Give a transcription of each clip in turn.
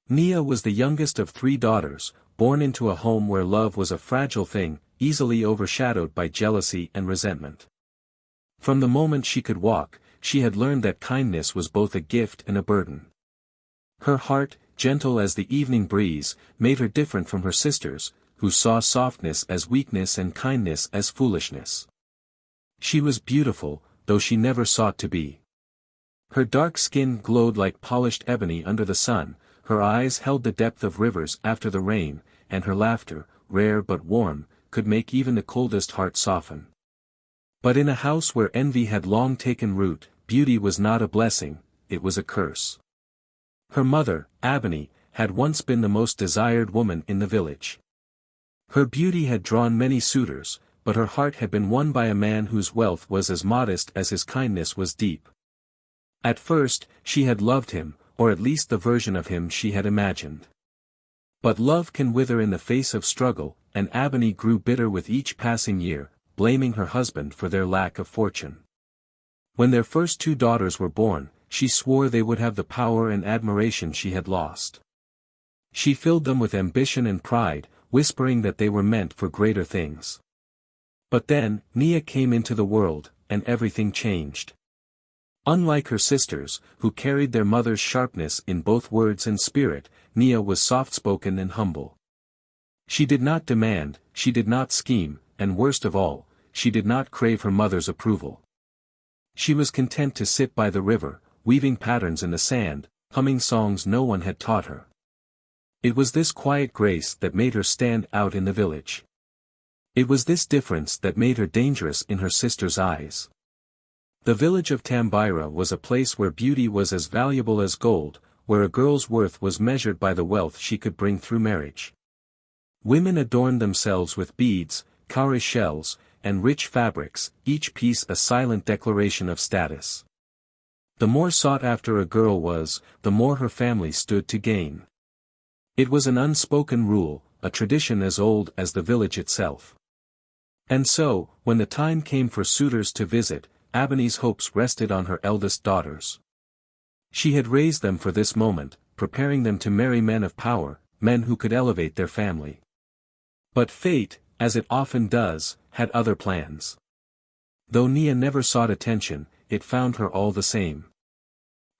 Nia was the youngest of 3 daughters, born into a home where love was a fragile thing, easily overshadowed by jealousy and resentment. From the moment she could walk, she had learned that kindness was both a gift and a burden. Her heart, gentle as the evening breeze, made her different from her sisters, who saw softness as weakness and kindness as foolishness. She was beautiful, though she never sought to be. Her dark skin glowed like polished ebony under the sun, her eyes held the depth of rivers after the rain, and her laughter, rare but warm, could make even the coldest heart soften. But in a house where envy had long taken root, beauty was not a blessing, it was a curse. Her mother, Ebony, had once been the most desired woman in the village. Her beauty had drawn many suitors, but her heart had been won by a man whose wealth was as modest as his kindness was deep. At first, she had loved him, or at least the version of him she had imagined. But love can wither in the face of struggle, and Ebony grew bitter with each passing year, blaming her husband for their lack of fortune. When their first 2 daughters were born, she swore they would have the power and admiration she had lost. She filled them with ambition and pride, whispering that they were meant for greater things. But then, Nia came into the world, and everything changed. Unlike her sisters, who carried their mother's sharpness in both words and spirit, Nia was soft-spoken and humble. She did not demand, she did not scheme, and worst of all, she did not crave her mother's approval. She was content to sit by the river, weaving patterns in the sand, humming songs no one had taught her. It was this quiet grace that made her stand out in the village. It was this difference that made her dangerous in her sisters' eyes. The village of Tambira was a place where beauty was as valuable as gold, where a girl's worth was measured by the wealth she could bring through marriage. Women adorned themselves with beads, cowrie shells, and rich fabrics, each piece a silent declaration of status. The more sought after a girl was, the more her family stood to gain. It was an unspoken rule, a tradition as old as the village itself. And so, when the time came for suitors to visit, Ebony's hopes rested on her eldest daughters. She had raised them for this moment, preparing them to marry men of power, men who could elevate their family. But fate, as it often does, had other plans. Though Nia never sought attention, it found her all the same.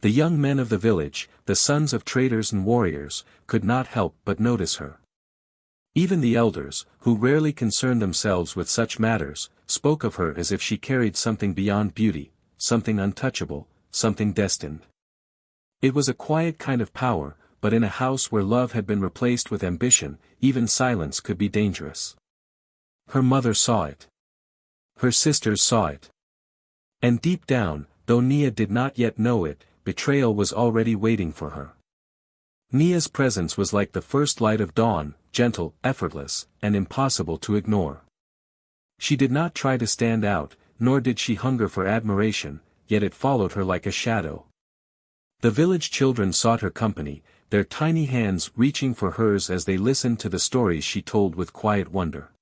The young men of the village, the sons of traders and warriors, could not help but notice her. Even the elders, who rarely concerned themselves with such matters, spoke of her as if she carried something beyond beauty, something untouchable, something destined. It was a quiet kind of power, but in a house where love had been replaced with ambition, even silence could be dangerous. Her mother saw it. Her sisters saw it. And deep down, though Nia did not yet know it, betrayal was already waiting for her. Nia's presence was like the first light of dawn, gentle, effortless, and impossible to ignore. She did not try to stand out, nor did she hunger for admiration, yet it followed her like a shadow. The village children sought her company, their tiny hands reaching for hers as they listened to the stories she told with quiet wonder.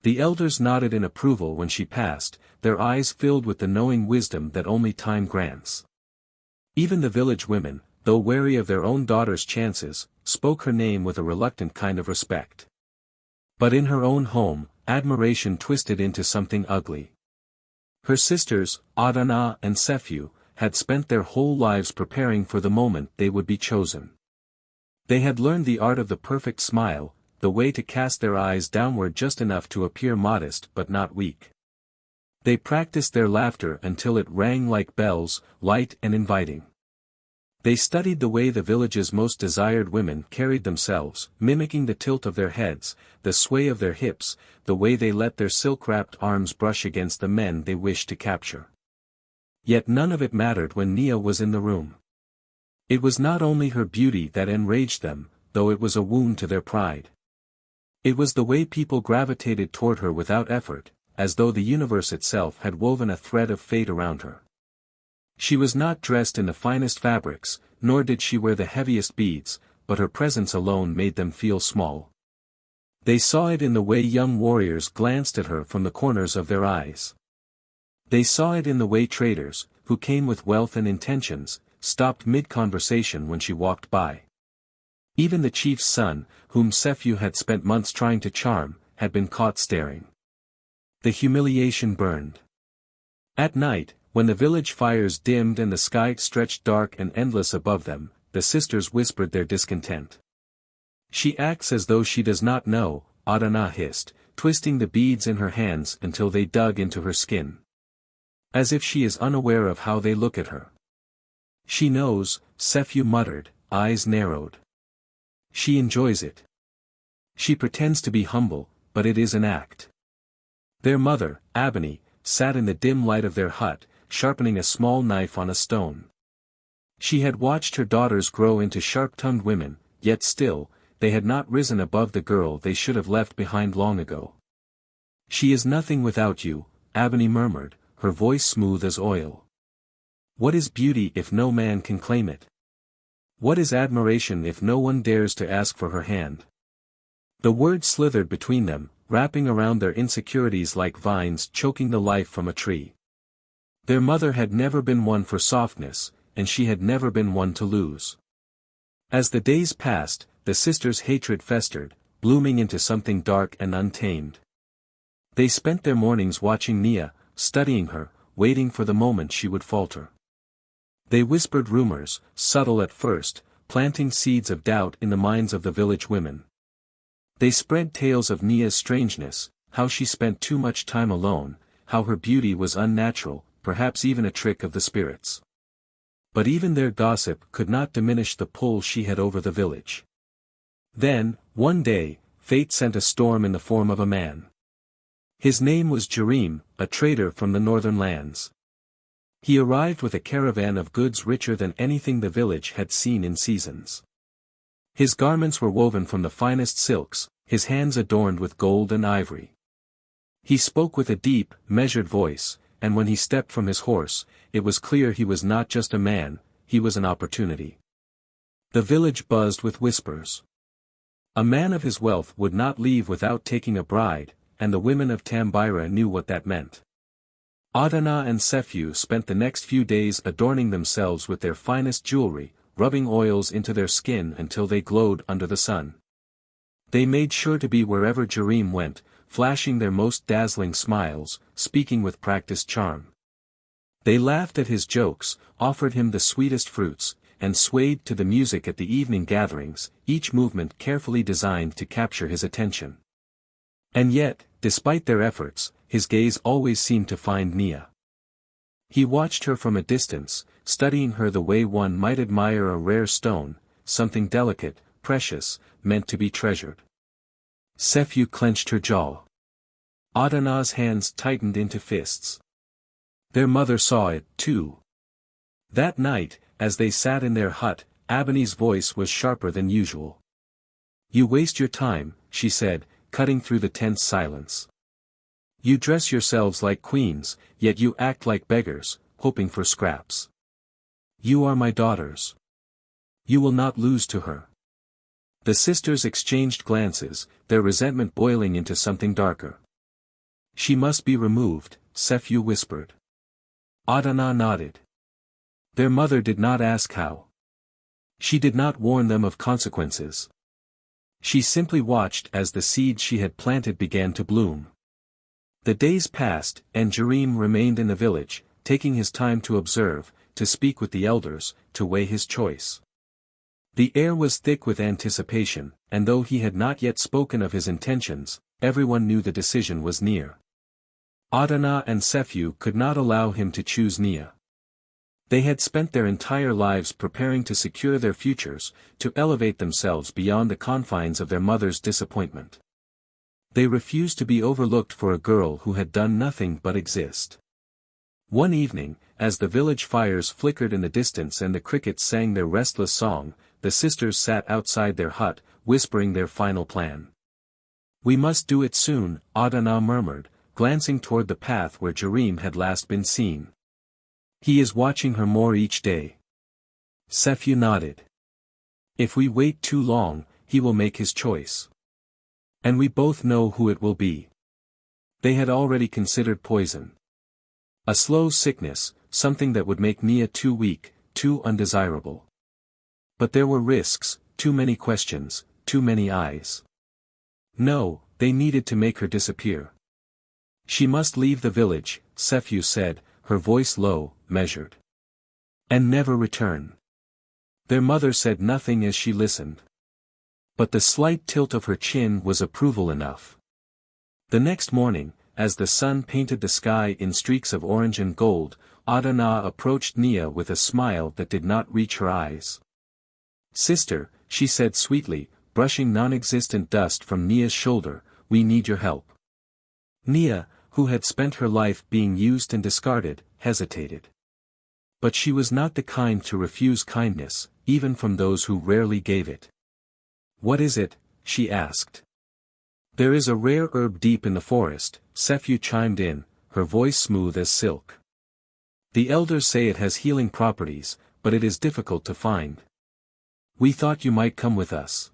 The elders nodded in approval when she passed, their eyes filled with the knowing wisdom that only time grants. Even the village women, though wary of their own daughters' chances, spoke her name with a reluctant kind of respect. But in her own home, admiration twisted into something ugly. Her sisters, Adana and Sephu, had spent their whole lives preparing for the moment they would be chosen. They had learned the art of the perfect smile, the way to cast their eyes downward just enough to appear modest but not weak. They practiced their laughter until it rang like bells, light and inviting. They studied the way the village's most desired women carried themselves, mimicking the tilt of their heads, the sway of their hips, the way they let their silk-wrapped arms brush against the men they wished to capture. Yet none of it mattered when Nia was in the room. It was not only her beauty that enraged them, though it was a wound to their pride. It was the way people gravitated toward her without effort, as though the universe itself had woven a thread of fate around her. She was not dressed in the finest fabrics, nor did she wear the heaviest beads, but her presence alone made them feel small. They saw it in the way young warriors glanced at her from the corners of their eyes. They saw it in the way traders, who came with wealth and intentions, stopped mid-conversation when she walked by. Even the chief's son, whom Sephew had spent months trying to charm, had been caught staring. The humiliation burned. At night, when the village fires dimmed and the sky stretched dark and endless above them, the sisters whispered their discontent. "She acts as though she does not know," Adana hissed, twisting the beads in her hands until they dug into her skin. "As if she is unaware of how they look at her." "She knows," Sephew muttered, eyes narrowed. "She enjoys it. She pretends to be humble, but it is an act." Their mother, Abani, sat in the dim light of their hut, sharpening a small knife on a stone. She had watched her daughters grow into sharp-tongued women, yet still, they had not risen above the girl they should have left behind long ago. "She is nothing without you," Abani murmured, her voice smooth as oil. "What is beauty if no man can claim it? What is admiration if no one dares to ask for her hand?" The words slithered between them, wrapping around their insecurities like vines choking the life from a tree. Their mother had never been one for softness, and she had never been one to lose. As the days passed, the sisters' hatred festered, blooming into something dark and untamed. They spent their mornings watching Nia, studying her, waiting for the moment she would falter. They whispered rumors, subtle at first, planting seeds of doubt in the minds of the village women. They spread tales of Nia's strangeness, how she spent too much time alone, how her beauty was unnatural, perhaps even a trick of the spirits. But even their gossip could not diminish the pull she had over the village. Then, one day, fate sent a storm in the form of a man. His name was Jerim, a trader from the northern lands. He arrived with a caravan of goods richer than anything the village had seen in seasons. His garments were woven from the finest silks, his hands adorned with gold and ivory. He spoke with a deep, measured voice, and when he stepped from his horse, it was clear he was not just a man, he was an opportunity. The village buzzed with whispers. A man of his wealth would not leave without taking a bride, and the women of Tambira knew what that meant. Adana and Sephew spent the next few days adorning themselves with their finest jewelry, rubbing oils into their skin until they glowed under the sun. They made sure to be wherever Jerim went, flashing their most dazzling smiles, speaking with practiced charm. They laughed at his jokes, offered him the sweetest fruits, and swayed to the music at the evening gatherings, each movement carefully designed to capture his attention. And yet, despite their efforts, his gaze always seemed to find Nia. He watched her from a distance, studying her the way one might admire a rare stone, something delicate, precious, meant to be treasured. Sephew clenched her jaw. Adana's hands tightened into fists. Their mother saw it, too. That night, as they sat in their hut, Abani's voice was sharper than usual. "You waste your time," she said, cutting through the tense silence. "You dress yourselves like queens, yet you act like beggars, hoping for scraps. You are my daughters. You will not lose to her." The sisters exchanged glances, their resentment boiling into something darker. "She must be removed," Sephew whispered. Adana nodded. Their mother did not ask how. She did not warn them of consequences. She simply watched as the seed she had planted began to bloom. The days passed, and Jerim remained in the village, taking his time to observe, to speak with the elders, to weigh his choice. The air was thick with anticipation, and though he had not yet spoken of his intentions, everyone knew the decision was near. Adana and Sephew could not allow him to choose Nia. They had spent their entire lives preparing to secure their futures, to elevate themselves beyond the confines of their mother's disappointment. They refused to be overlooked for a girl who had done nothing but exist. One evening, as the village fires flickered in the distance and the crickets sang their restless song, the sisters sat outside their hut, whispering their final plan. "We must do it soon," Adana murmured, glancing toward the path where Jerim had last been seen. "He is watching her more each day." Sephew nodded. "If we wait too long, he will make his choice. And we both know who it will be." They had already considered poison. A slow sickness, something that would make Nia too weak, too undesirable. But there were risks, too many questions, too many eyes. No, they needed to make her disappear. She must leave the village, Sephew said, her voice low, measured. And never return. Their mother said nothing as she listened. But the slight tilt of her chin was approval enough. The next morning, as the sun painted the sky in streaks of orange and gold, Adana approached Nia with a smile that did not reach her eyes. "Sister," she said sweetly, brushing non-existent dust from Nia's shoulder, "we need your help." Nia, who had spent her life being used and discarded, hesitated. But she was not the kind to refuse kindness, even from those who rarely gave it. "What is it?" she asked. "There is a rare herb deep in the forest," Sephew chimed in, her voice smooth as silk. "The elders say it has healing properties, but it is difficult to find. We thought you might come with us."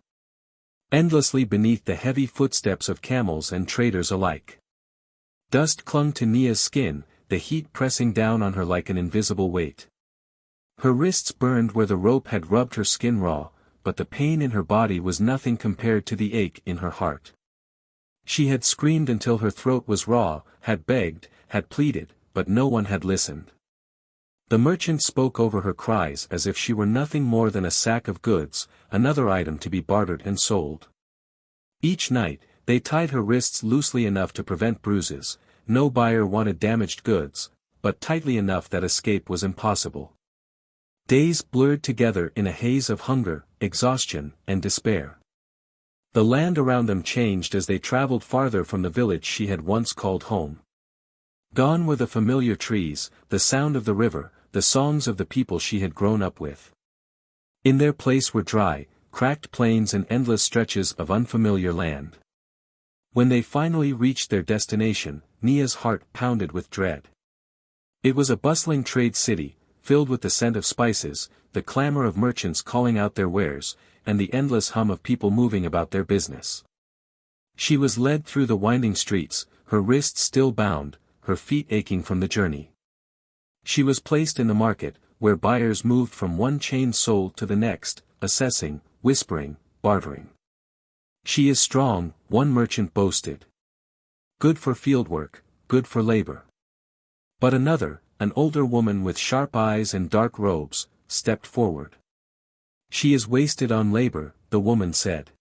Endlessly beneath the heavy footsteps of camels and traders alike. Dust clung to Nia's skin, the heat pressing down on her like an invisible weight. Her wrists burned where the rope had rubbed her skin raw, but the pain in her body was nothing compared to the ache in her heart. She had screamed until her throat was raw, had begged, had pleaded, but no one had listened. The merchant spoke over her cries as if she were nothing more than a sack of goods, another item to be bartered and sold. Each night, they tied her wrists loosely enough to prevent bruises. No buyer wanted damaged goods, but tightly enough that escape was impossible. Days blurred together in a haze of hunger, exhaustion, and despair. The land around them changed as they traveled farther from the village she had once called home. Gone were the familiar trees, the sound of the river, the songs of the people she had grown up with. In their place were dry, cracked plains and endless stretches of unfamiliar land. When they finally reached their destination, Nia's heart pounded with dread. It was a bustling trade city, filled with the scent of spices, the clamor of merchants calling out their wares, and the endless hum of people moving about their business. She was led through the winding streets, her wrists still bound, her feet aching from the journey. She was placed in the market, where buyers moved from one chain sold to the next, assessing, whispering, bartering. "She is strong," one merchant boasted. "Good for fieldwork, good for labor." But another, an older woman with sharp eyes and dark robes, stepped forward. "She is wasted on labor," the woman said.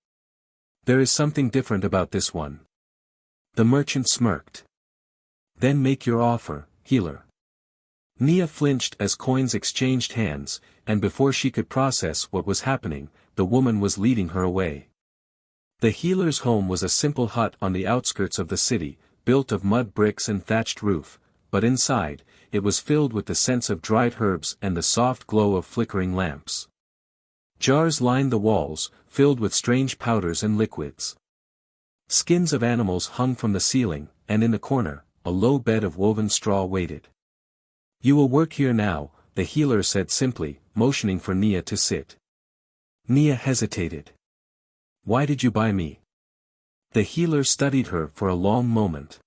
"There is something different about this one." The merchant smirked. "Then make your offer, healer." Nia flinched as coins exchanged hands, and before she could process what was happening, the woman was leading her away. The healer's home was a simple hut on the outskirts of the city, built of mud bricks and thatched roof, but inside, it was filled with the scents of dried herbs and the soft glow of flickering lamps. Jars lined the walls, filled with strange powders and liquids. Skins of animals hung from the ceiling, and in the corner, a low bed of woven straw waited. "You will work here now," the healer said simply, motioning for Nia to sit. Nia hesitated. "Why did you buy me?" The healer studied her for a long moment.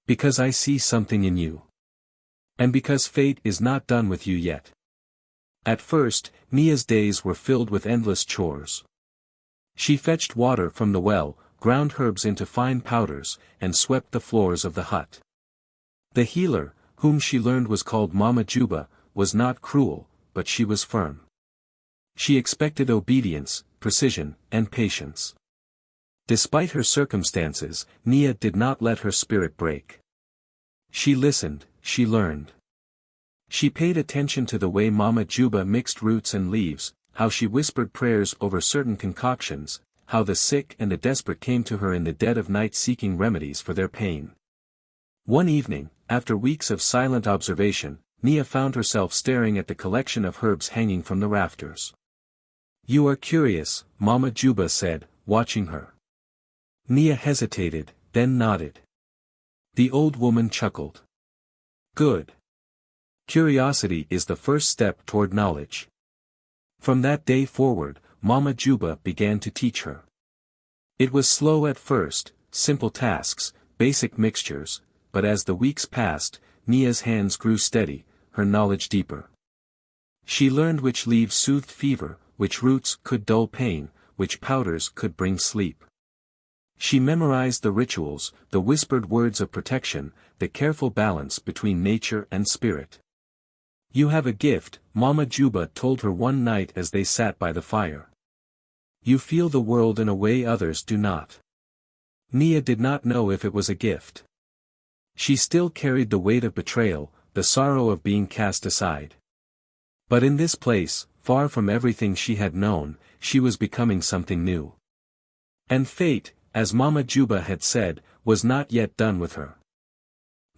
"Because I see something in you. And because fate is not done with you yet." At first, Nia's days were filled with endless chores. She fetched water from the well, ground herbs into fine powders, and swept the floors of the hut. The healer, whom she learned was called Mama Juba, was not cruel, but she was firm. She expected obedience, precision, and patience. Despite her circumstances, Nia did not let her spirit break. She listened, she learned. She paid attention to the way Mama Juba mixed roots and leaves, how she whispered prayers over certain concoctions, how the sick and the desperate came to her in the dead of night seeking remedies for their pain. One evening, after weeks of silent observation, Nia found herself staring at the collection of herbs hanging from the rafters. "You are curious," Mama Juba said, watching her. Nia hesitated, then nodded. The old woman chuckled. "Good. Curiosity is the first step toward knowledge." From that day forward, Mama Juba began to teach her. It was slow at first, simple tasks, basic mixtures, but as the weeks passed, Nia's hands grew steady, her knowledge deeper. She learned which leaves soothed fever, which roots could dull pain, which powders could bring sleep. She memorized the rituals, the whispered words of protection, the careful balance between nature and spirit. "You have a gift," Mama Juba told her one night as they sat by the fire. "You feel the world in a way others do not." Nia did not know if it was a gift. She still carried the weight of betrayal, the sorrow of being cast aside. But in this place, far from everything she had known, she was becoming something new. And fate, as Mama Juba had said, was not yet done with her.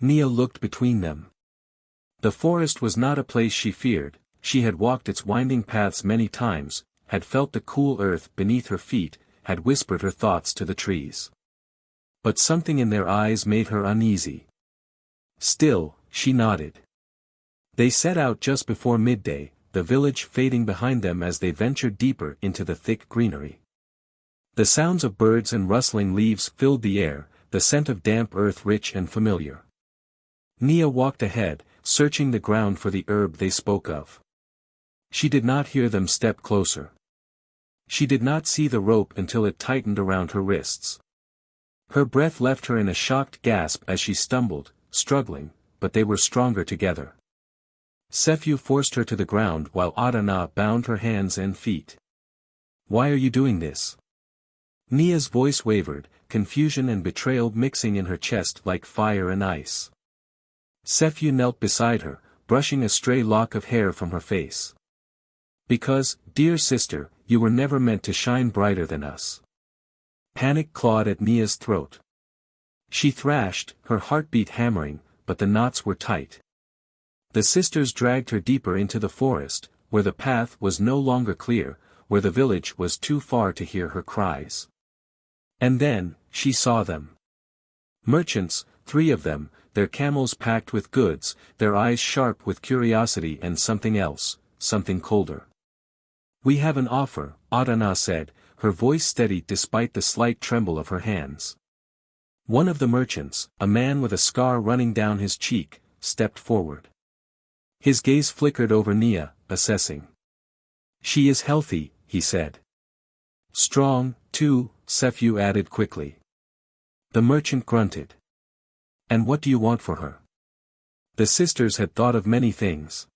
Nia looked between them. The forest was not a place she feared, she had walked its winding paths many times, had felt the cool earth beneath her feet, had whispered her thoughts to the trees. But something in their eyes made her uneasy. Still, she nodded. They set out just before midday, the village fading behind them as they ventured deeper into the thick greenery. The sounds of birds and rustling leaves filled the air, the scent of damp earth rich and familiar. Nia walked ahead, searching the ground for the herb they spoke of. She did not hear them step closer. She did not see the rope until it tightened around her wrists. Her breath left her in a shocked gasp as she stumbled, struggling, but they were stronger together. Sephew forced her to the ground while Adana bound her hands and feet. "Why are you doing this?" Nia's voice wavered, confusion and betrayal mixing in her chest like fire and ice. Sephew knelt beside her, brushing a stray lock of hair from her face. "Because, dear sister, you were never meant to shine brighter than us." Panic clawed at Nia's throat. She thrashed, her heartbeat hammering, but the knots were tight. The sisters dragged her deeper into the forest, where the path was no longer clear, where the village was too far to hear her cries. And then, she saw them. Merchants, 3 of them, their camels packed with goods, their eyes sharp with curiosity and something else, something colder. "We have an offer," Adana said, her voice steady despite the slight tremble of her hands. One of the merchants, a man with a scar running down his cheek, stepped forward. His gaze flickered over Nia, assessing. "She is healthy," he said. "Strong, too," Sephew added quickly. The merchant grunted. "And what do you want for her?" The sisters had thought of many things.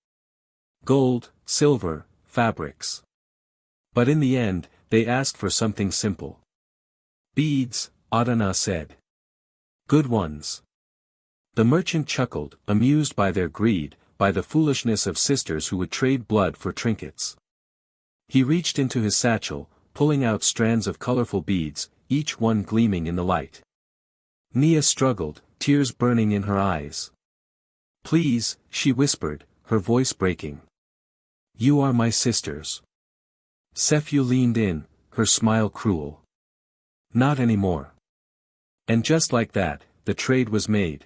Gold, silver, fabrics. But in the end, they asked for something simple. "Beads," Adana said. "Good ones." The merchant chuckled, amused by their greed, by the foolishness of sisters who would trade blood for trinkets. He reached into his satchel, pulling out strands of colorful beads, each one gleaming in the light. Nia struggled, tears burning in her eyes. "Please," she whispered, her voice breaking. "You are my sisters." Sephew leaned in, her smile cruel. "Not anymore." And just like that, the trade was made.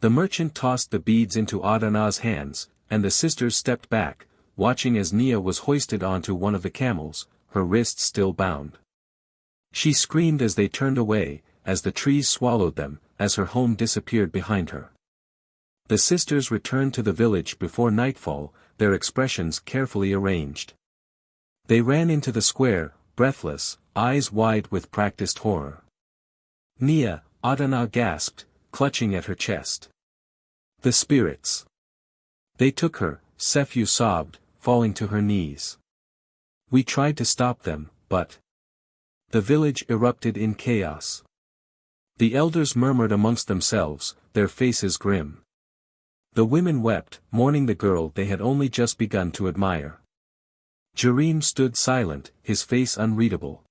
The merchant tossed the beads into Adana's hands, and the sisters stepped back, watching as Nia was hoisted onto one of the camels, her wrists still bound. She screamed as they turned away, as the trees swallowed them, as her home disappeared behind her. The sisters returned to the village before nightfall, their expressions carefully arranged. They ran into the square, breathless, eyes wide with practiced horror. "Nia," Adana gasped, clutching at her chest. "The spirits." "They took her," Sephew sobbed, falling to her knees. "We tried to stop them, but..." The village erupted in chaos. The elders murmured amongst themselves, their faces grim. The women wept, mourning the girl they had only just begun to admire. Jerim stood silent, his face unreadable.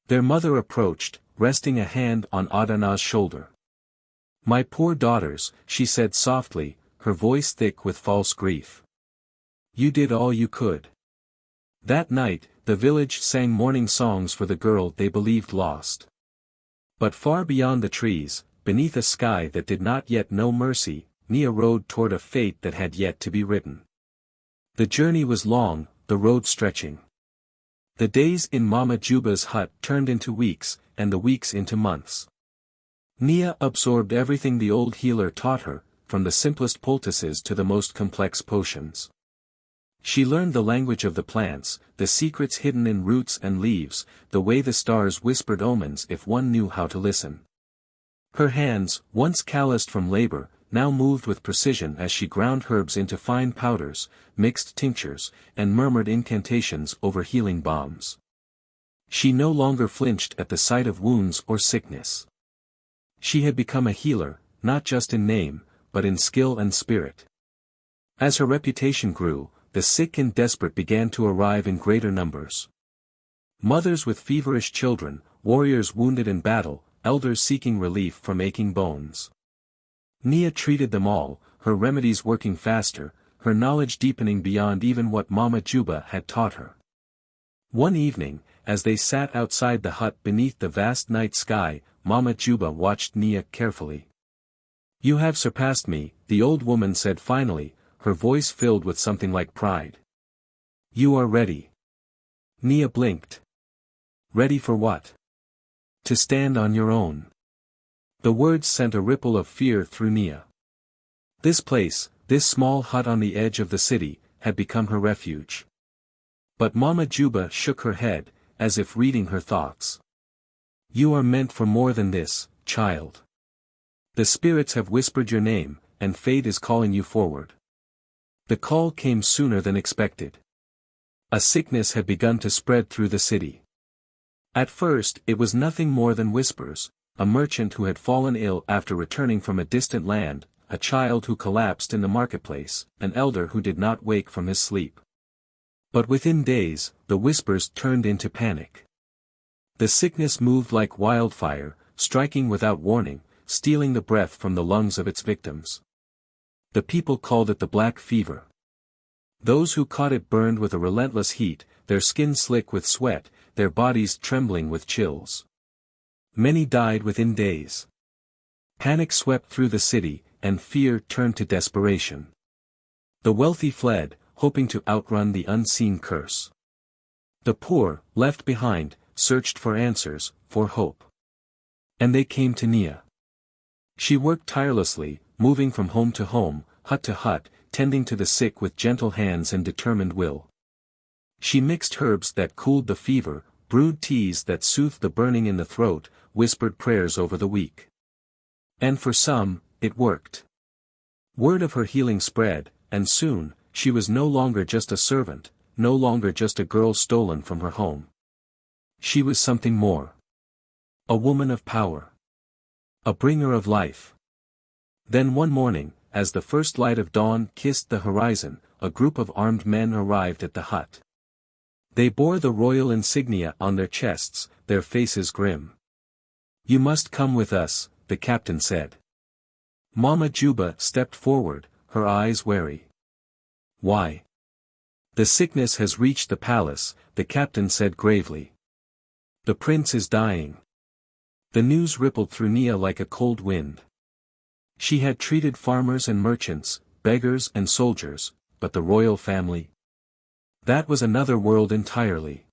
Their mother approached, resting a hand on Adana's shoulder. "My poor daughters," she said softly, her voice thick with false grief. "You did all you could." That night, the village sang mourning songs for the girl they believed lost. But far beyond the trees, beneath a sky that did not yet know mercy, Nia rode toward a fate that had yet to be written. The journey was long, the road stretching. The days in Mama Juba's hut turned into weeks, and the weeks into months. Nia absorbed everything the old healer taught her, from the simplest poultices to the most complex potions. She learned the language of the plants, the secrets hidden in roots and leaves, the way the stars whispered omens if one knew how to listen. Her hands, once calloused from labor, now moved with precision as she ground herbs into fine powders, mixed tinctures, and murmured incantations over healing balms. She no longer flinched at the sight of wounds or sickness. She had become a healer, not just in name, but in skill and spirit. As her reputation grew, the sick and desperate began to arrive in greater numbers. Mothers with feverish children, warriors wounded in battle, elders seeking relief from aching bones. Nia treated them all, her remedies working faster, her knowledge deepening beyond even what Mama Juba had taught her. One evening, as they sat outside the hut beneath the vast night sky, Mama Juba watched Nia carefully. "You have surpassed me," the old woman said finally, her voice filled with something like pride. "You are ready." Nia blinked. "Ready for what?" "To stand on your own." The words sent a ripple of fear through Nia. This place, this small hut on the edge of the city, had become her refuge. But Mama Juba shook her head, as if reading her thoughts. "You are meant for more than this, child. The spirits have whispered your name, and fate is calling you forward." The call came sooner than expected. A sickness had begun to spread through the city. At first it was nothing more than whispers, a merchant who had fallen ill after returning from a distant land, a child who collapsed in the marketplace, an elder who did not wake from his sleep. But within days, the whispers turned into panic. The sickness moved like wildfire, striking without warning, stealing the breath from the lungs of its victims. The people called it the Black Fever. Those who caught it burned with a relentless heat, their skin slick with sweat, their bodies trembling with chills. Many died within days. Panic swept through the city, and fear turned to desperation. The wealthy fled, hoping to outrun the unseen curse. The poor, left behind, searched for answers, for hope. And they came to Nia. She worked tirelessly, moving from home to home, hut to hut, tending to the sick with gentle hands and determined will. She mixed herbs that cooled the fever, brewed teas that soothed the burning in the throat, whispered prayers over the weak. And for some, it worked. Word of her healing spread, and soon, she was no longer just a servant, no longer just a girl stolen from her home. She was something more. A woman of power. A bringer of life. Then one morning, as the first light of dawn kissed the horizon, a group of armed men arrived at the hut. They bore the royal insignia on their chests, their faces grim. "You must come with us," the captain said. Mama Juba stepped forward, her eyes wary. "Why?" "The sickness has reached the palace," the captain said gravely. "The prince is dying." The news rippled through Nia like a cold wind. She had treated farmers and merchants, beggars and soldiers, but the royal family? That was another world entirely.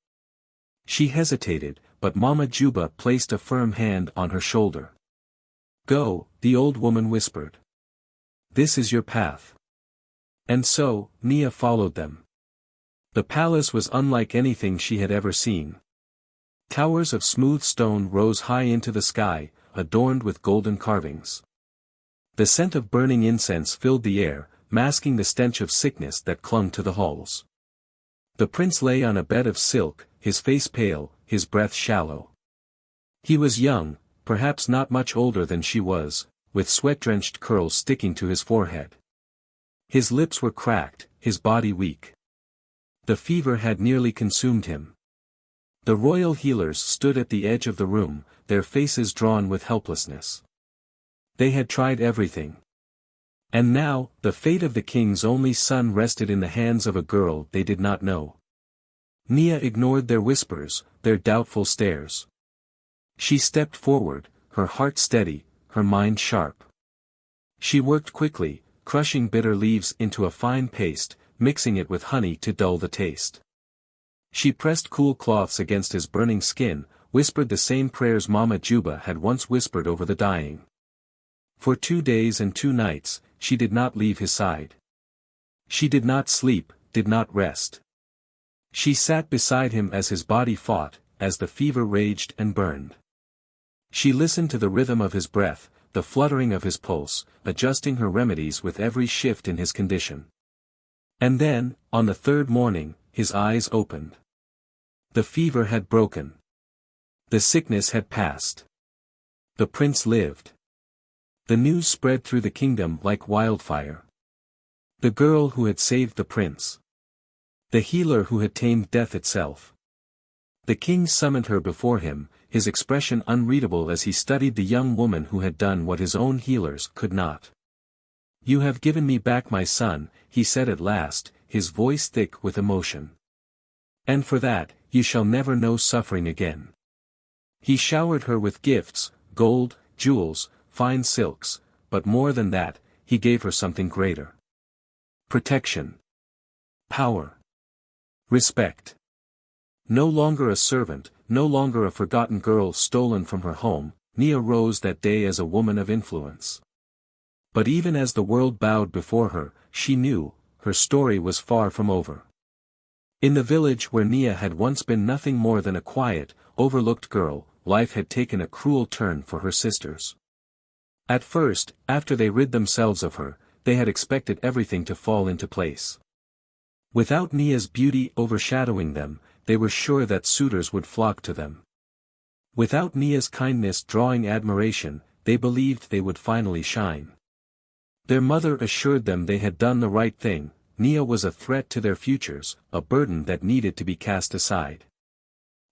She hesitated, but Mama Juba placed a firm hand on her shoulder. "Go," the old woman whispered. "This is your path." And so, Nia followed them. The palace was unlike anything she had ever seen. Towers of smooth stone rose high into the sky, adorned with golden carvings. The scent of burning incense filled the air, masking the stench of sickness that clung to the halls. The prince lay on a bed of silk, his face pale, his breath shallow. He was young, perhaps not much older than she was, with sweat-drenched curls sticking to his forehead. His lips were cracked, his body weak. The fever had nearly consumed him. The royal healers stood at the edge of the room, their faces drawn with helplessness. They had tried everything. And now, the fate of the king's only son rested in the hands of a girl they did not know. Nia ignored their whispers, their doubtful stares. She stepped forward, her heart steady, her mind sharp. She worked quickly, crushing bitter leaves into a fine paste, mixing it with honey to dull the taste. She pressed cool cloths against his burning skin, whispered the same prayers Mama Juba had once whispered over the dying. For 2 days and 2 nights, she did not leave his side. She did not sleep, did not rest. She sat beside him as his body fought, as the fever raged and burned. She listened to the rhythm of his breath, the fluttering of his pulse, adjusting her remedies with every shift in his condition. And then, on the third morning, his eyes opened. The fever had broken. The sickness had passed. The prince lived. The news spread through the kingdom like wildfire. The girl who had saved the prince. The healer who had tamed death itself. The king summoned her before him, his expression unreadable as he studied the young woman who had done what his own healers could not. "You have given me back my son," he said at last, his voice thick with emotion. "And for that, you shall never know suffering again." He showered her with gifts, gold, jewels, fine silks, but more than that, he gave her something greater. Protection. Power. Respect. No longer a servant, no longer a forgotten girl stolen from her home, Nia rose that day as a woman of influence. But even as the world bowed before her, she knew, her story was far from over. In the village where Nia had once been nothing more than a quiet, overlooked girl, life had taken a cruel turn for her sisters. At first, after they rid themselves of her, they had expected everything to fall into place. Without Nia's beauty overshadowing them, they were sure that suitors would flock to them. Without Nia's kindness drawing admiration, they believed they would finally shine. Their mother assured them they had done the right thing. Nia was a threat to their futures, a burden that needed to be cast aside.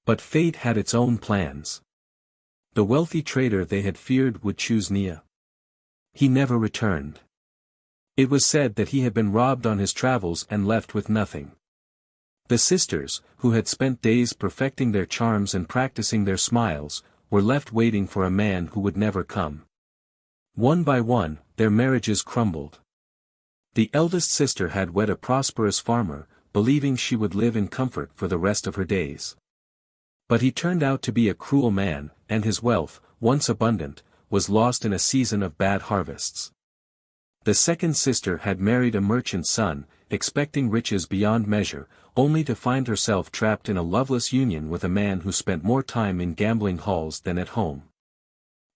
But fate had its own plans. The wealthy trader they had feared would choose Nia. He never returned. It was said that he had been robbed on his travels and left with nothing. The sisters, who had spent days perfecting their charms and practicing their smiles, were left waiting for a man who would never come. One by one, their marriages crumbled. The eldest sister had wed a prosperous farmer, believing she would live in comfort for the rest of her days. But he turned out to be a cruel man, and his wealth, once abundant, was lost in a season of bad harvests. The second sister had married a merchant's son, expecting riches beyond measure, only to find herself trapped in a loveless union with a man who spent more time in gambling halls than at home.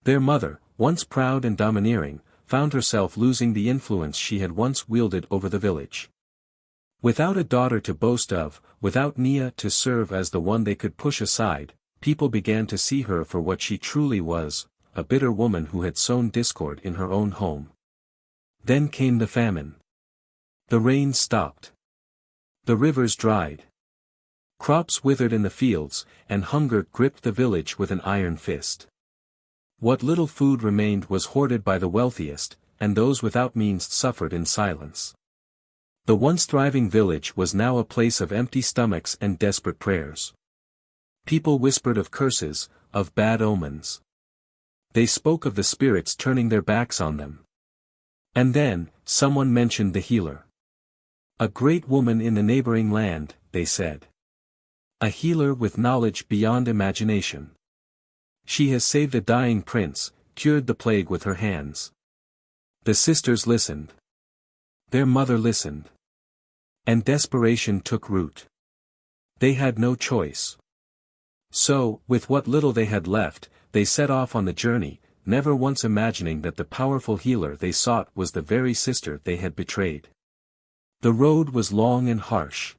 Their mother, once proud and domineering, found herself losing the influence she had once wielded over the village. Without a daughter to boast of, without Nia to serve as the one they could push aside, people began to see her for what she truly was, a bitter woman who had sown discord in her own home. Then came the famine. The rain stopped. The rivers dried. Crops withered in the fields, and hunger gripped the village with an iron fist. What little food remained was hoarded by the wealthiest, and those without means suffered in silence. The once thriving village was now a place of empty stomachs and desperate prayers. People whispered of curses, of bad omens. They spoke of the spirits turning their backs on them. And then, someone mentioned the healer. A great woman in the neighboring land, they said. A healer with knowledge beyond imagination. She has saved a dying prince, cured the plague with her hands. The sisters listened. Their mother listened. And desperation took root. They had no choice. So, with what little they had left, they set off on the journey, never once imagining that the powerful healer they sought was the very sister they had betrayed. The road was long and harsh.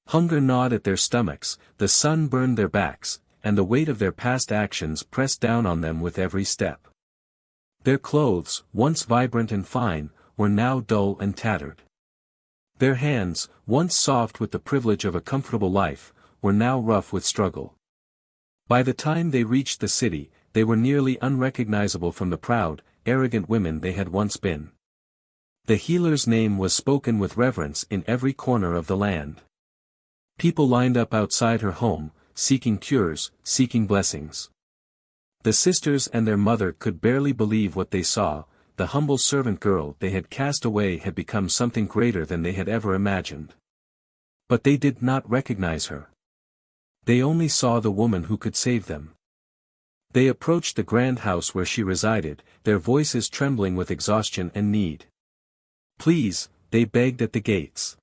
Hunger gnawed at their stomachs, the sun burned their backs, and the weight of their past actions pressed down on them with every step. Their clothes, once vibrant and fine, were now dull and tattered. Their hands, once soft with the privilege of a comfortable life, were now rough with struggle. By the time they reached the city, they were nearly unrecognizable from the proud, arrogant women they had once been. The healer's name was spoken with reverence in every corner of the land. People lined up outside her home, seeking cures, seeking blessings. The sisters and their mother could barely believe what they saw. The humble servant girl they had cast away had become something greater than they had ever imagined. But they did not recognize her. They only saw the woman who could save them. They approached the grand house where she resided, their voices trembling with exhaustion and need. "Please," they begged at the gates.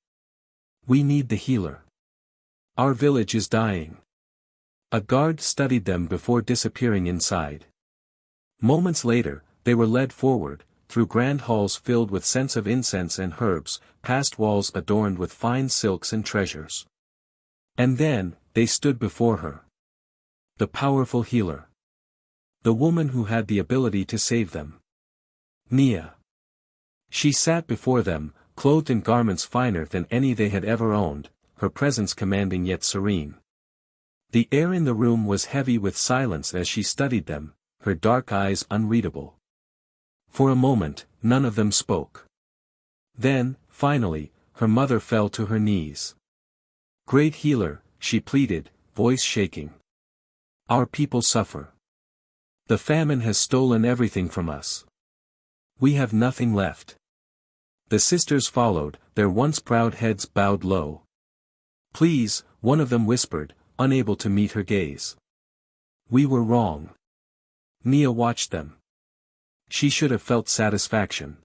We need the healer. Our village is dying. A guard studied them before disappearing inside. Moments later, they were led forward, through grand halls filled with scents of incense and herbs, past walls adorned with fine silks and treasures. And then, they stood before her. The powerful healer. The woman who had the ability to save them. Nia. She sat before them, clothed in garments finer than any they had ever owned, her presence commanding yet serene. The air in the room was heavy with silence as she studied them, her dark eyes unreadable. For a moment, none of them spoke. Then, finally, her mother fell to her knees. Great healer, she pleaded, voice shaking. Our people suffer. The famine has stolen everything from us. We have nothing left. The sisters followed, their once proud heads bowed low. Please, one of them whispered, unable to meet her gaze. We were wrong. Nia watched them. She should have felt satisfaction.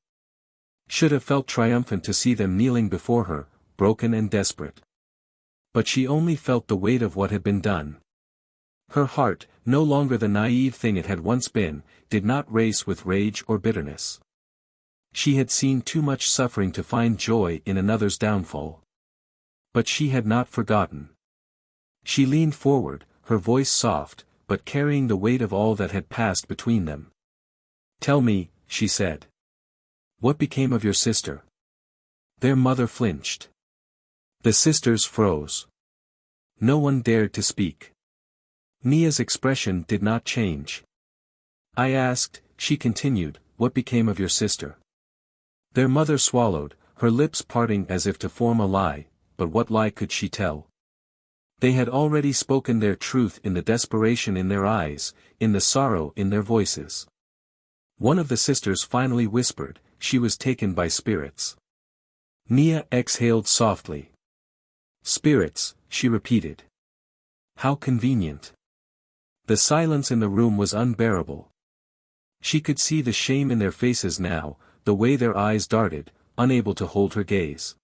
Should have felt triumphant to see them kneeling before her, broken and desperate. But she only felt the weight of what had been done. Her heart, no longer the naive thing it had once been, did not race with rage or bitterness. She had seen too much suffering to find joy in another's downfall. But she had not forgotten. She leaned forward, her voice soft, but carrying the weight of all that had passed between them. Tell me, she said. What became of your sister? Their mother flinched. The sisters froze. No one dared to speak. Nia's expression did not change. I asked, she continued, what became of your sister? Their mother swallowed, her lips parting as if to form a lie, but what lie could she tell? They had already spoken their truth in the desperation in their eyes, in the sorrow in their voices. One of the sisters finally whispered, she was taken by spirits. Nia exhaled softly. Spirits, she repeated. How convenient. The silence in the room was unbearable. She could see the shame in their faces now, the way their eyes darted, unable to hold her gaze.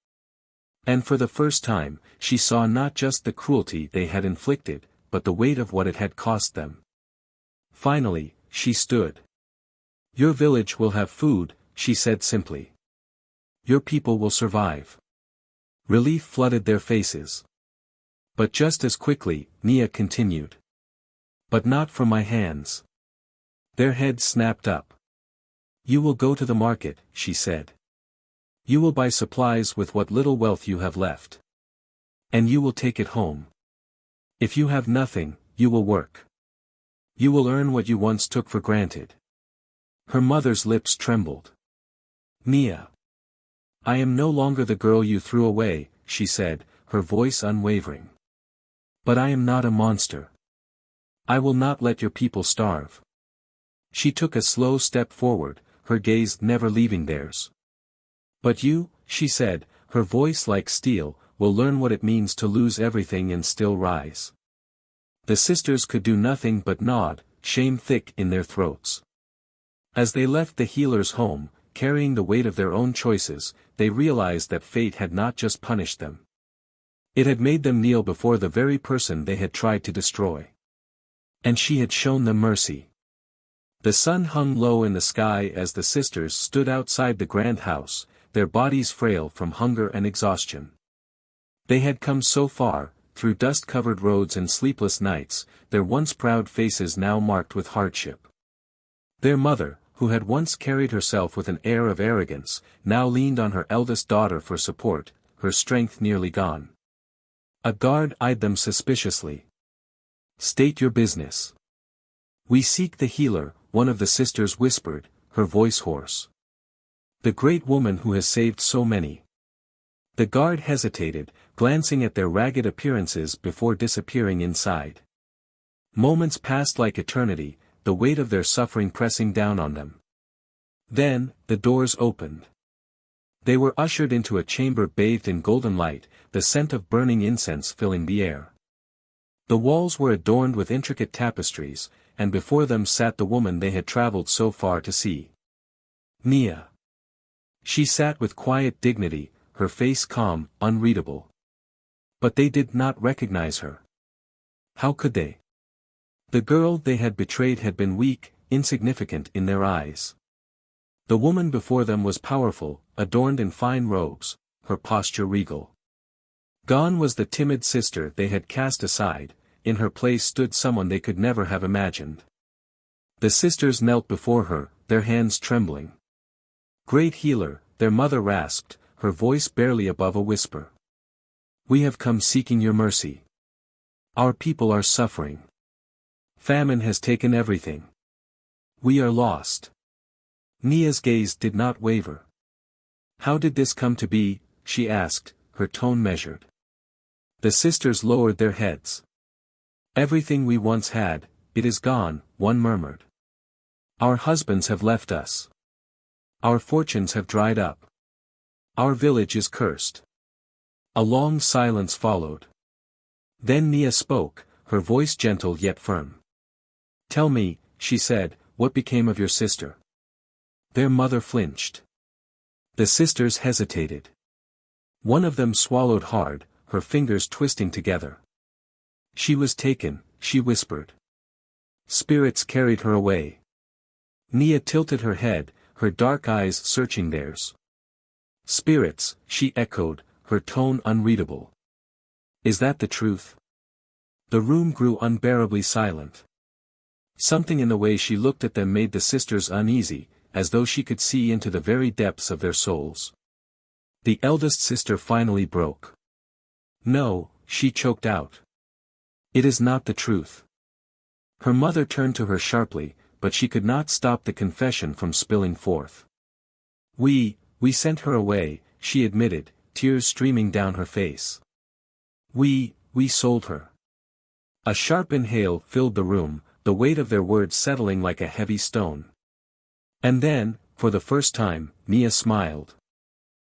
And for the first time, she saw not just the cruelty they had inflicted, but the weight of what it had cost them. Finally, she stood. Your village will have food, she said simply. Your people will survive. Relief flooded their faces. But just as quickly, Nia continued. But not from my hands. Their heads snapped up. You will go to the market, she said. You will buy supplies with what little wealth you have left. And you will take it home. If you have nothing, you will work. You will earn what you once took for granted. Her mother's lips trembled. Nia. I am no longer the girl you threw away, she said, her voice unwavering. But I am not a monster. I will not let your people starve. She took a slow step forward, her gaze never leaving theirs. But you, she said, her voice like steel, will learn what it means to lose everything and still rise. The sisters could do nothing but nod, shame thick in their throats. As they left the healer's home, carrying the weight of their own choices, they realized that fate had not just punished them. It had made them kneel before the very person they had tried to destroy. And she had shown them mercy. The sun hung low in the sky as the sisters stood outside the grand house, their bodies frail from hunger and exhaustion. They had come so far, through dust-covered roads and sleepless nights, their once proud faces now marked with hardship. Their mother, who had once carried herself with an air of arrogance, now leaned on her eldest daughter for support, her strength nearly gone. A guard eyed them suspiciously. State your business. We seek the healer, one of the sisters whispered, her voice hoarse. The great woman who has saved so many. The guard hesitated, glancing at their ragged appearances before disappearing inside. Moments passed like eternity, the weight of their suffering pressing down on them. Then, the doors opened. They were ushered into a chamber bathed in golden light, the scent of burning incense filling the air. The walls were adorned with intricate tapestries, and before them sat the woman they had traveled so far to see. Nia. She sat with quiet dignity, her face calm, unreadable. But they did not recognize her. How could they? The girl they had betrayed had been weak, insignificant in their eyes. The woman before them was powerful, adorned in fine robes, her posture regal. Gone was the timid sister they had cast aside, in her place stood someone they could never have imagined. The sisters knelt before her, their hands trembling. "Great healer," their mother rasped, her voice barely above a whisper. "We have come seeking your mercy. Our people are suffering. Famine has taken everything. We are lost." Nia's gaze did not waver. "How did this come to be?" she asked, her tone measured. The sisters lowered their heads. "Everything we once had, it is gone," one murmured. "Our husbands have left us. Our fortunes have dried up. Our village is cursed." A long silence followed. Then Nia spoke, her voice gentle yet firm. "Tell me," she said, "what became of your sister?" Their mother flinched. The sisters hesitated. One of them swallowed hard, her fingers twisting together. "She was taken," she whispered. "Spirits carried her away." Nia tilted her head, her dark eyes searching theirs. "Spirits," she echoed, her tone unreadable. "Is that the truth?" The room grew unbearably silent. Something in the way she looked at them made the sisters uneasy, as though she could see into the very depths of their souls. The eldest sister finally broke. "No," she choked out. "It is not the truth." Her mother turned to her sharply, but she could not stop the confession from spilling forth. We sent her away," she admitted, tears streaming down her face. We sold her." A sharp inhale filled the room, the weight of their words settling like a heavy stone. And then, for the first time, Nia smiled.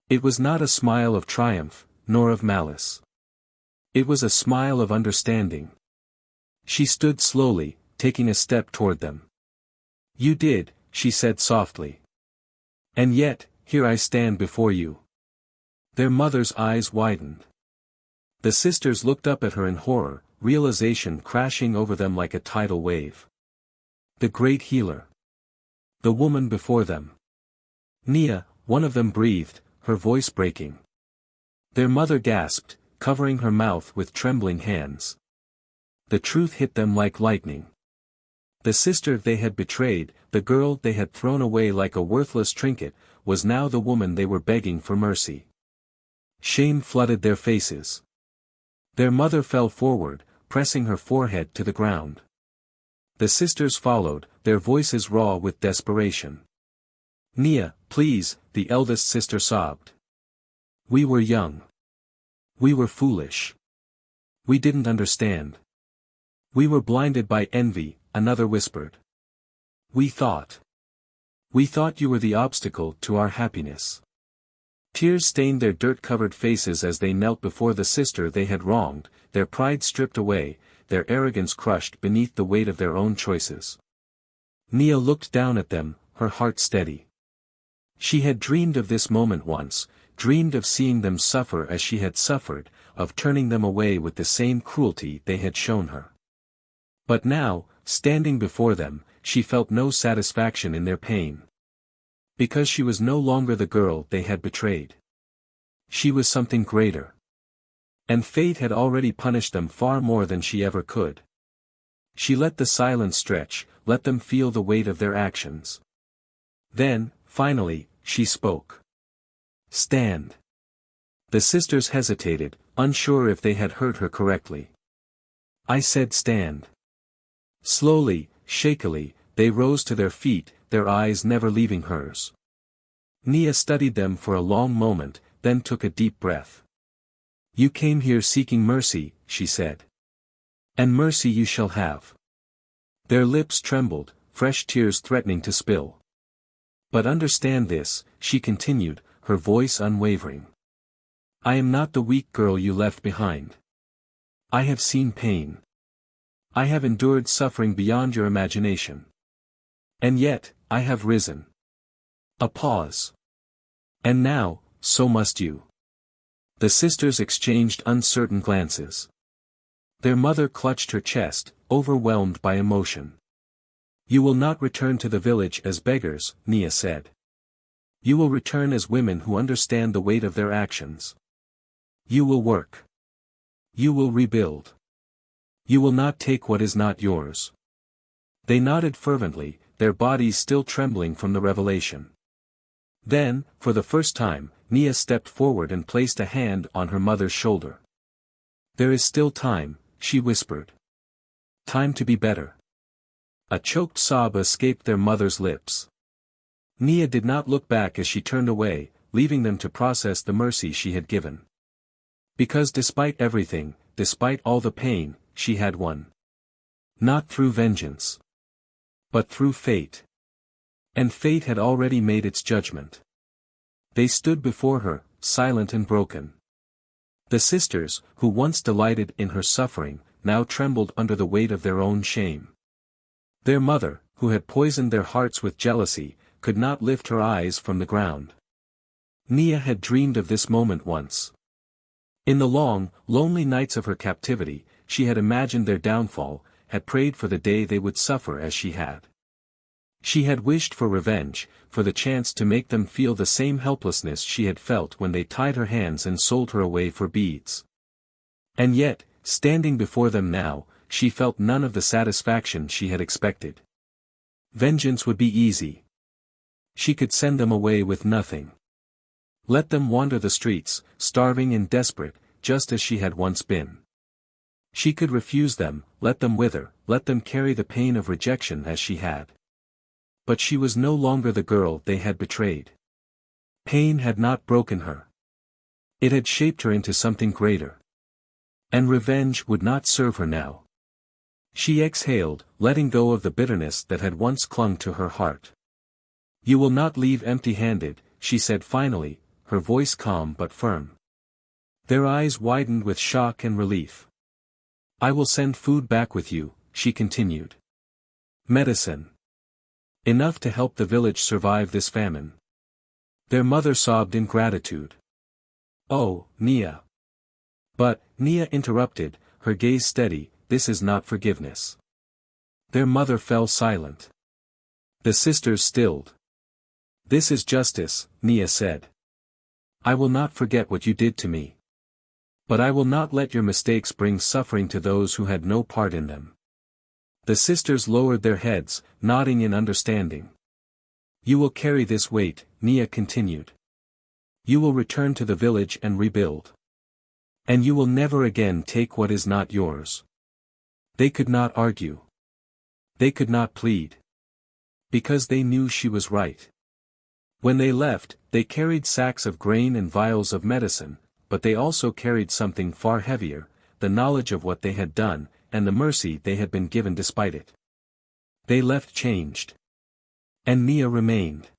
It was not a smile of triumph, nor of malice. It was a smile of understanding. She stood slowly, taking a step toward them. "You did," she said softly. "And yet, here I stand before you." Their mother's eyes widened. The sisters looked up at her in horror, realization crashing over them like a tidal wave. The great healer. The woman before them. "Nia," one of them breathed, her voice breaking. Their mother gasped, covering her mouth with trembling hands. The truth hit them like lightning. The sister they had betrayed, the girl they had thrown away like a worthless trinket, was now the woman they were begging for mercy. Shame flooded their faces. Their mother fell forward, pressing her forehead to the ground. The sisters followed, their voices raw with desperation. "Nia, please," the eldest sister sobbed. "We were young. We were foolish. We didn't understand. We were blinded by envy," another whispered. We thought you were the obstacle to our happiness." Tears stained their dirt-covered faces as they knelt before the sister they had wronged, their pride stripped away, their arrogance crushed beneath the weight of their own choices. Nia looked down at them, her heart steady. She had dreamed of this moment once, dreamed of seeing them suffer as she had suffered, of turning them away with the same cruelty they had shown her. But now, standing before them, she felt no satisfaction in their pain. Because she was no longer the girl they had betrayed. She was something greater. And fate had already punished them far more than she ever could. She let the silence stretch, let them feel the weight of their actions. Then, finally, she spoke. "Stand." The sisters hesitated, unsure if they had heard her correctly. "I said stand." Slowly, shakily, they rose to their feet, their eyes never leaving hers. Nia studied them for a long moment, then took a deep breath. "You came here seeking mercy," she said. "And mercy you shall have." Their lips trembled, fresh tears threatening to spill. "But understand this," she continued, her voice unwavering. "I am not the weak girl you left behind. I have seen pain. I have endured suffering beyond your imagination. And yet, I have risen." A pause. "And now, so must you." The sisters exchanged uncertain glances. Their mother clutched her chest, overwhelmed by emotion. "You will not return to the village as beggars," Nia said. "You will return as women who understand the weight of their actions. You will work. You will rebuild. You will not take what is not yours." They nodded fervently, their bodies still trembling from the revelation. Then, for the first time, Nia stepped forward and placed a hand on her mother's shoulder. "There is still time," she whispered. "Time to be better." A choked sob escaped their mother's lips. Nia did not look back as she turned away, leaving them to process the mercy she had given. Because despite everything, despite all the pain, she had won. Not through vengeance, but through fate. And fate had already made its judgment. They stood before her, silent and broken. The sisters, who once delighted in her suffering, now trembled under the weight of their own shame. Their mother, who had poisoned their hearts with jealousy, could not lift her eyes from the ground. Nia had dreamed of this moment once. In the long, lonely nights of her captivity, she had imagined their downfall, had prayed for the day they would suffer as she had. She had wished for revenge, for the chance to make them feel the same helplessness she had felt when they tied her hands and sold her away for beads. And yet, standing before them now, she felt none of the satisfaction she had expected. Vengeance would be easy. She could send them away with nothing. Let them wander the streets, starving and desperate, just as she had once been. She could refuse them, let them wither, let them carry the pain of rejection as she had. But she was no longer the girl they had betrayed. Pain had not broken her. It had shaped her into something greater. And revenge would not serve her now. She exhaled, letting go of the bitterness that had once clung to her heart. "You will not leave empty-handed," she said finally, her voice calm but firm. Their eyes widened with shock and relief. "I will send food back with you," she continued. "Medicine. Enough to help the village survive this famine." Their mother sobbed in gratitude. "Oh, Nia." But, Nia interrupted, her gaze steady, "This is not forgiveness." Their mother fell silent. The sisters stilled. "This is justice," Nia said. "I will not forget what you did to me. But I will not let your mistakes bring suffering to those who had no part in them." The sisters lowered their heads, nodding in understanding. "You will carry this weight," Nia continued. "You will return to the village and rebuild. And you will never again take what is not yours." They could not argue. They could not plead. Because they knew she was right. When they left, they carried sacks of grain and vials of medicine, but they also carried something far heavier, the knowledge of what they had done, and the mercy they had been given despite it. They left changed. And Nia remained.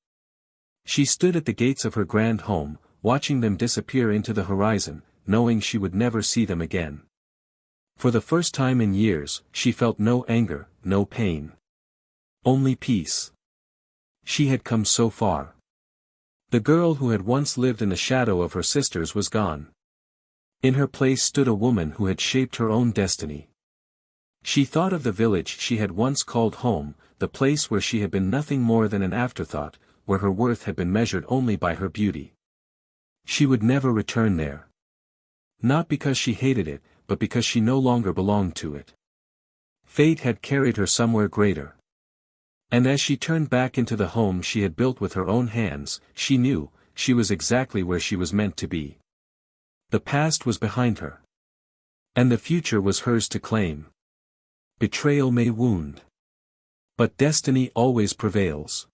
She stood at the gates of her grand home, watching them disappear into the horizon, knowing she would never see them again. For the first time in years, she felt no anger, no pain. Only peace. She had come so far. The girl who had once lived in the shadow of her sisters was gone. In her place stood a woman who had shaped her own destiny. She thought of the village she had once called home, the place where she had been nothing more than an afterthought, where her worth had been measured only by her beauty. She would never return there. Not because she hated it, but because she no longer belonged to it. Fate had carried her somewhere greater. And as she turned back into the home she had built with her own hands, she knew, she was exactly where she was meant to be. The past was behind her. And the future was hers to claim. Betrayal may wound. But destiny always prevails.